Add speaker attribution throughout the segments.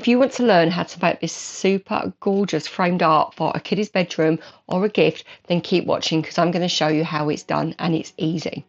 Speaker 1: If you want to learn how to make this super gorgeous framed art for a kiddie's bedroom or a gift, then keep watching because I'm going to show you how it's done and it's easy.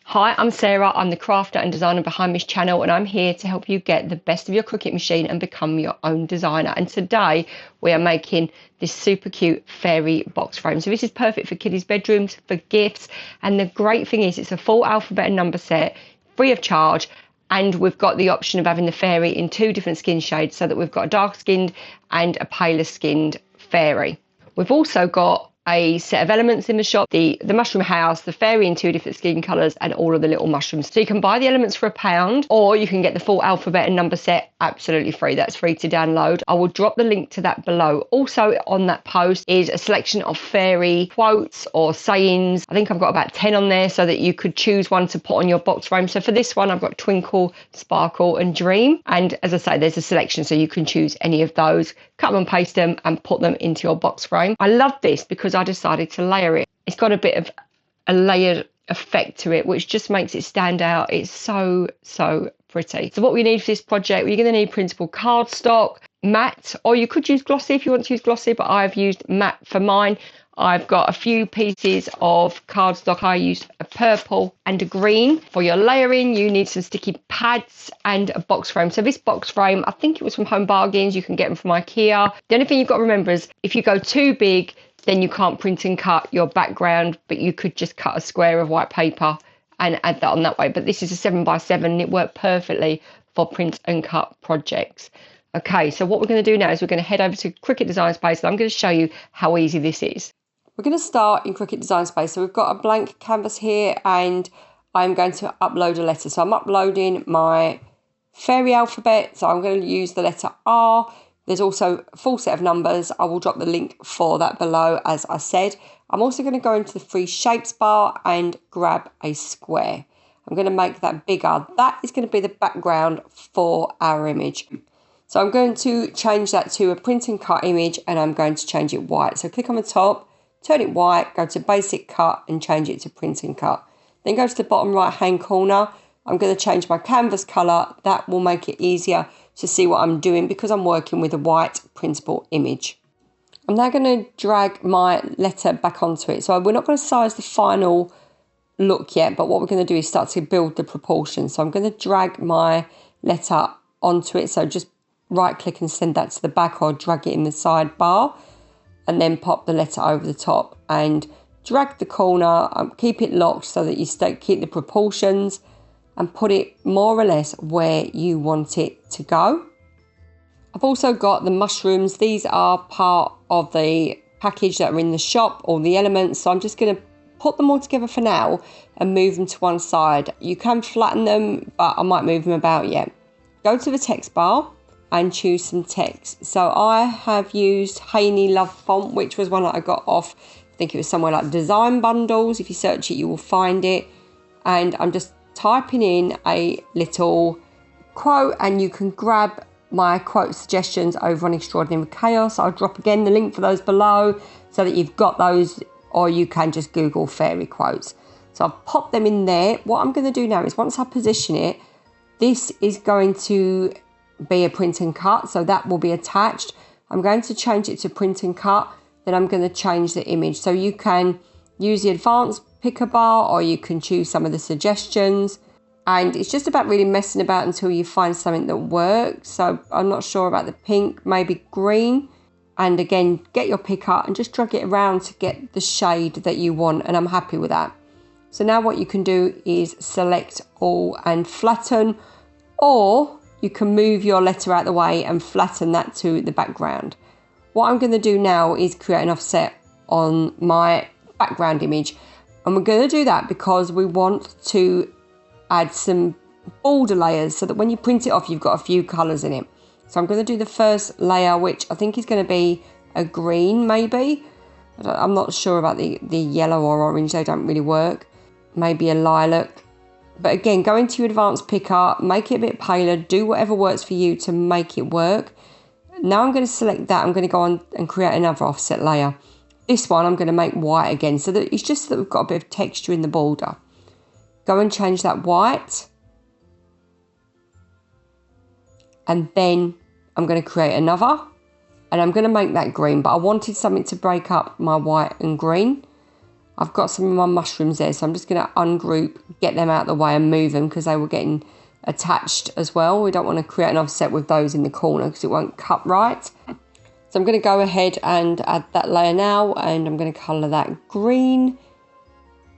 Speaker 1: Hi, I'm Sarah. I'm the crafter and designer behind this channel, and I'm here to help you get the best of your Cricut machine and become your own designer. And today we are making this super cute fairy box frame. So this is perfect for kiddies' bedrooms, for gifts. And the great thing is it's a full alphabet and number set, free of charge. And we've got the option of having the fairy in 2 different skin shades, so that we've got a dark skinned and a paler skinned fairy. We've also got a set of elements in the shop, the mushroom house, the fairy in 2 different skin colours, and all of the little mushrooms. So you can buy the elements for £1, or you can get the full alphabet and number set absolutely free. That's free to download. I will drop the link to that below. Also on that post is a selection of fairy quotes or sayings. I think I've got about 10 on there, so that you could choose one to put on your box frame. So for this one, I've got twinkle, sparkle and dream. And as I say, there's a selection, so you can choose any of those, cut them and paste them and put them into your box frame. I love this because I decided to layer it. It's got a bit of a layered effect to it, which just makes it stand out. It's so pretty. So what we need for this project, we're going to need printable cardstock, matte, or you could use glossy if you want to use glossy, but I've used matte for mine. I've got a few pieces of cardstock. I used a purple and a green. For your layering, you need some sticky pads and a box frame. So this box frame, I think it was from Home Bargains. You can get them from IKEA. The only thing you've got to remember is if you go too big, then you can't print and cut your background, but you could just cut a square of white paper and add that on that way. But this is a 7x7 and it worked perfectly for print and cut projects. Okay, so what we're going to do now is we're going to head over to Cricut Design Space, and I'm going to show you how easy this is. We're going to start in Cricut Design Space. So we've got a blank canvas here, and I'm going to upload a letter. So I'm uploading my fairy alphabet. So I'm going to use the letter R. There's also a full set of numbers. I will drop the link for that below, as I said. I'm also going to go into the free shapes bar and grab a square. I'm going to make that bigger. That is going to be the background for our image. So I'm going to change that to a print and cut image, and I'm going to change it white. So click on the top, turn it white, go to basic cut and change it to print and cut. Then go to the bottom right hand corner. I'm going to change my canvas colour. That will make it easier to see what I'm doing because I'm working with a white printable image. I'm now going to drag my letter back onto it. So we're not going to size the final look yet, but what we're going to do is start to build the proportions. So I'm going to drag my letter onto it. So just right click and send that to the back, or drag it in the sidebar, and then pop the letter over the top and drag the corner, keep it locked so that you keep the proportions, and put it more or less where you want it to go. I've also got the mushrooms. These are part of the package that are in the shop, all the elements. So I'm just going to put them all together for now and move them to one side. You can flatten them, but I might move them about yet. Go to the text bar and choose some text. So I have used Haney Love font, which was one that I got off, I think it was somewhere like Design Bundles. If you search it, you will find it. And I'm just typing in a little quote, and you can grab my quote suggestions over on Extraordinary Chaos. I'll drop again the link for those below so that you've got those, or you can just Google fairy quotes. So I've popped them in there. What I'm going to do now is once I position it, this is going to be a print and cut, so that will be attached. I'm going to change it to print and cut, then I'm going to change the image. So you can use the advanced picker bar, or you can choose some of the suggestions, and it's just about really messing about until you find something that works. So I'm not sure about the pink, maybe green, and again get your picker and just drag it around to get the shade that you want, and I'm happy with that. So now what you can do is select all and flatten, or you can move your letter out of the way and flatten that to the background. What I'm going to do now is create an offset on my background image. And we're going to do that because we want to add some border layers so that when you print it off, you've got a few colours in it. So I'm going to do the first layer, which I think is going to be a green maybe. I'm not sure about the yellow or orange, they don't really work. Maybe a lilac. But again, go into your advanced picker, make it a bit paler, do whatever works for you to make it work. Now I'm going to select that. I'm going to go on and create another offset layer. This one I'm going to make white again, so that it's just that we've got a bit of texture in the border. Go and change that white. and then I'm going to create another, and I'm going to make that green, but I wanted something to break up my white and green. I've got some of my mushrooms there, so I'm just going to ungroup, get them out of the way and move them because they were getting attached as well. We don't want to create an offset with those in the corner because it won't cut right. So I'm going to go ahead and add that layer now, and I'm going to colour that green.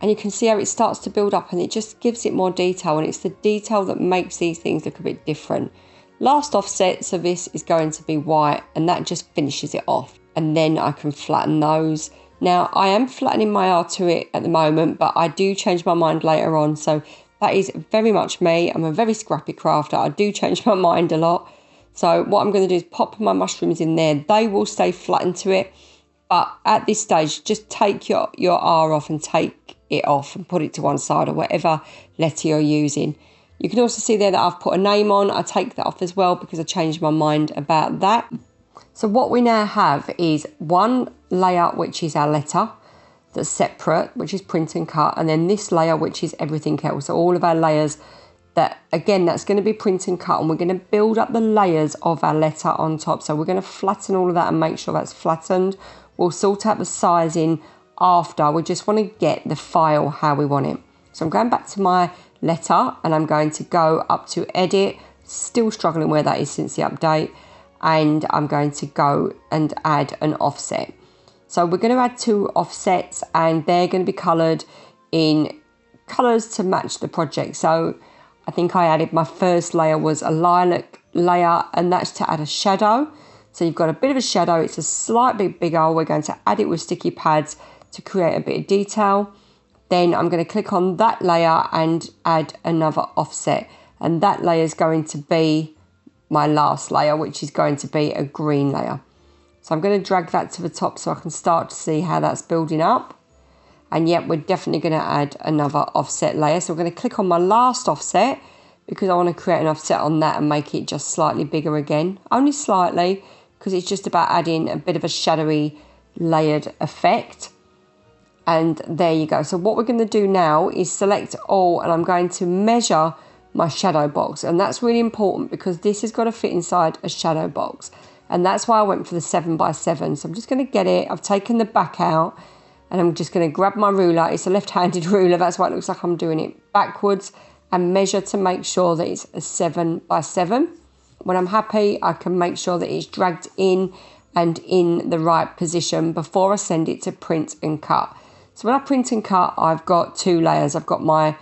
Speaker 1: And you can see how it starts to build up, and it just gives it more detail, and it's the detail that makes these things look a bit different. Last offset, so this is going to be white, and that just finishes it off. And then I can flatten those. Now, I am flattening my art to it at the moment, but I do change my mind later on. So that is very much me. I'm a very scrappy crafter. I do change my mind a lot. So what I'm going to do is pop my mushrooms in there. They will stay flattened to it. But at this stage, just take your R off and take it off and put it to one side, or whatever letter you're using. You can also see there that I've put a name on. I take that off as well because I changed my mind about that. So what we now have is one layer, which is our letter, that's separate, which is print and cut, and then this layer, which is everything else. So all of our layers, that again, that's going to be print and cut, and we're going to build up the layers of our letter on top. So we're going to flatten all of that and make sure that's flattened. We'll sort out the sizing after. We just want to get the file how we want it. So I'm going back to my letter, and I'm going to go up to edit, still struggling where that is since the update, and I'm going to go and add an offset. So we're going to add 2 offsets, and they're going to be coloured in colours to match the project. So I think I added, my first layer was a lilac layer, and that's to add a shadow. So you've got a bit of a shadow, it's a slight bit bigger. We're going to add it with sticky pads to create a bit of detail. Then I'm going to click on that layer and add another offset, and that layer is going to be my last layer, which is going to be a green layer. So I'm going to drag that to the top so I can start to see how that's building up. And yet we're definitely going to add another offset layer. So we're going to click on my last offset because I want to create an offset on that and make it just slightly bigger again, only slightly, because it's just about adding a bit of a shadowy layered effect. And there you go. So what we're going to do now is select all, and I'm going to measure my shadow box, and that's really important because this has got to fit inside a shadow box, and that's why I went for the 7x7. So I'm just going to get it, I've taken the back out, and I'm just going to grab my ruler. It's a left-handed ruler, that's why it looks like I'm doing it backwards, and measure to make sure that it's a 7x7. When I'm happy, I can make sure that it's dragged in and in the right position before I send it to print and cut. So when I print and cut, I've got 2 layers. I've got my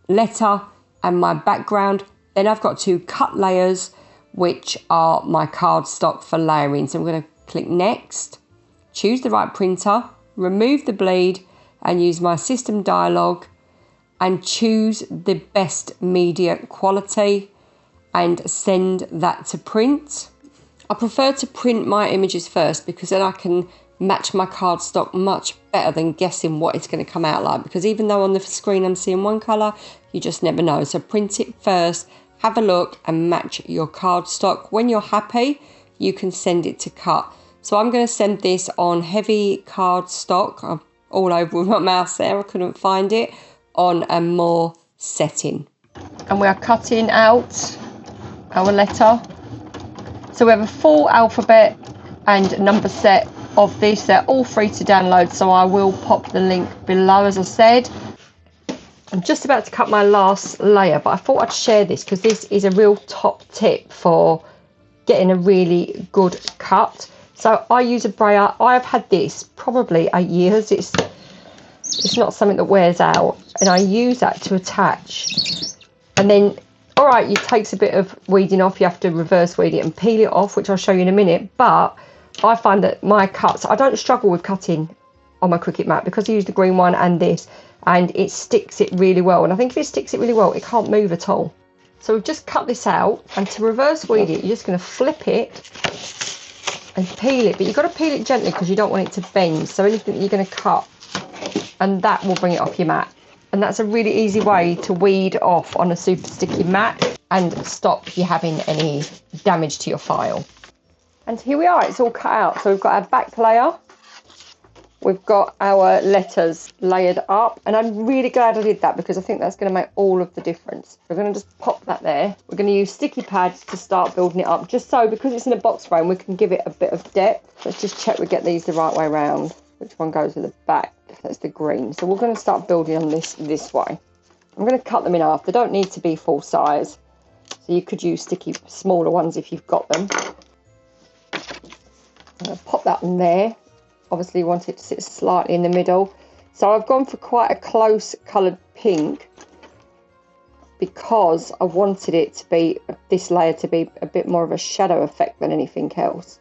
Speaker 1: letter and my background. Then I've got 2 cut layers, which are my cardstock for layering. So I'm going to click next, choose the right printer, remove the bleed, and use my system dialog and choose the best media quality and send that to print. I prefer to print my images first because then I can match my cardstock much better than guessing what it's going to come out like, because even though on the screen I'm seeing one colour, you just never know. So print it first, have a look and match your cardstock. When you're happy, you can send it to cut. So I'm going to send this on heavy cardstock. I'm all over with my mouse there, I couldn't find it, on a more setting. And we are cutting out our letter. So we have a full alphabet and number set of this. They're all free to download, so I will pop the link below. As I said, I'm just about to cut my last layer, but I thought I'd share this because this is a real top tip for getting a really good cut. So I use a brayer. I've had this probably 8 years. It's not something that wears out, and I use that to attach. And then, all right, it takes a bit of weeding off. You have to reverse weed it and peel it off, which I'll show you in a minute. But I find that my cuts, I don't struggle with cutting on my Cricut mat because I use the green one and this, and it sticks it really well. And I think if it sticks it really well, it can't move at all. So we've just cut this out, and to reverse weed it, you're just going to flip it and peel it. But you've got to peel it gently because you don't want it to bend. So anything that you're going to cut, and that will bring it off your mat. And that's a really easy way to weed off on a super sticky mat and stop you having any damage to your file. And here we are, it's all cut out. So we've got our back layer, we've got our letters layered up, and I'm really glad I did that because I think that's going to make all of the difference. We're going to just pop that there. We're going to use sticky pads to start building it up, just so, because it's in a box frame, we can give it a bit of depth. Let's just check we get these the right way around. Which one goes with the back? That's the green. So we're going to start building on this way. I'm going to cut them in half. They don't need to be full size, so you could use sticky smaller ones if you've got them. I'm going to pop that on there. Obviously you want it to sit slightly in the middle. So I've gone for quite a close coloured pink because I wanted it to be, this layer to be a bit more of a shadow effect than anything else.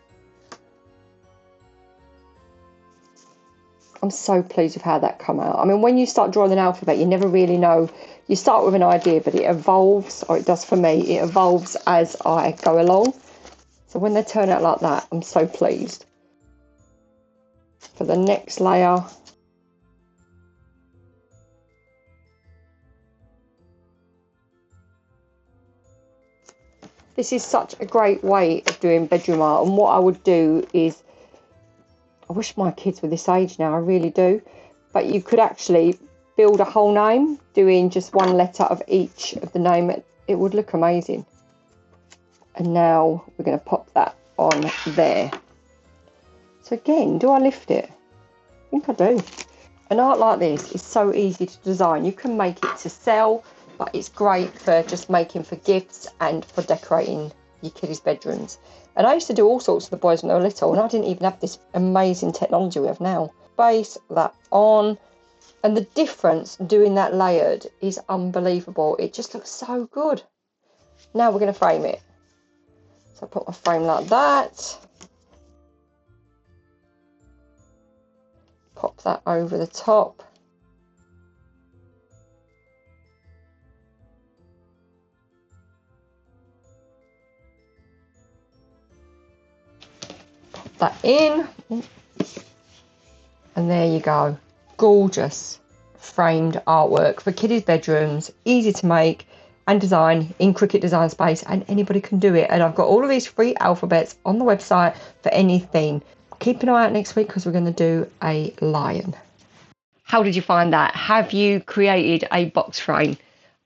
Speaker 1: I'm so pleased with how that come out. I mean, when you start drawing an alphabet, you never really know. You start with an idea, but it evolves, or it does for me, it evolves as I go along. So when they turn out like that, I'm so pleased. For the next layer, this is such a great way of doing bedroom art, and what I would do is, I wish my kids were this age now, I really do, but you could actually build a whole name doing just one letter of each of the name. It would look amazing. And now we're going to pop that on there. So again, do I lift it? I think I do. An art like this is so easy to design. You can make it to sell, but it's great for just making for gifts and for decorating your kids' bedrooms. And I used to do all sorts of the boys when they were little, and I didn't even have this amazing technology we have now. Base that on, and the difference doing that layered is unbelievable. It just looks so good. Now we're going to frame it. So I put my frame like that. Pop that over the top. Pop that in. And there you go. Gorgeous framed artwork for kiddies' bedrooms. Easy to make and design in Cricut Design Space, and anybody can do it. And I've got all of these free alphabets on the website for any theme. Keep an eye out next week because we're going to do a lion. How did you find that? Have you created a box frame?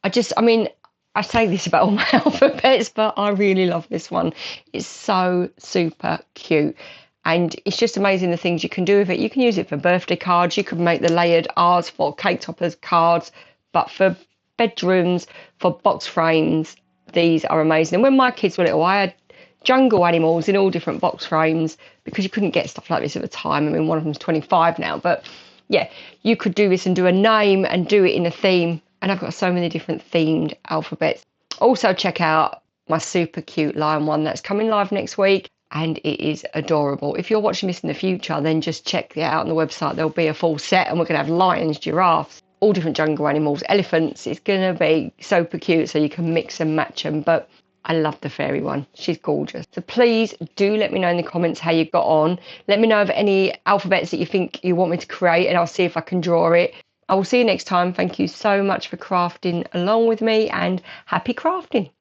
Speaker 1: I mean, I say this about all my alphabets, but I really love this one. It's so super cute. And it's just amazing the things you can do with it. You can use it for birthday cards. You could make the layered R's for cake toppers cards. But for bedrooms, for box frames, these are amazing. And when my kids were little, I had jungle animals in all different box frames because you couldn't get stuff like this at the time. I mean, one of them's 25 now. But yeah, you could do this and do a name and do it in a theme. And I've got so many different themed alphabets. Also check out my super cute lion one that's coming live next week. And it is adorable. If you're watching this in the future, then just check it out on the website. There'll be a full set, and we're going to have lions, giraffes, all different jungle animals, elephants. It's going to be super cute, so you can mix and match them. But I love the fairy one. She's gorgeous. So please do let me know in the comments how you got on. Let me know of any alphabets that you think you want me to create, and I'll see if I can draw it. I will see you next time. Thank you so much for crafting along with me, and happy crafting.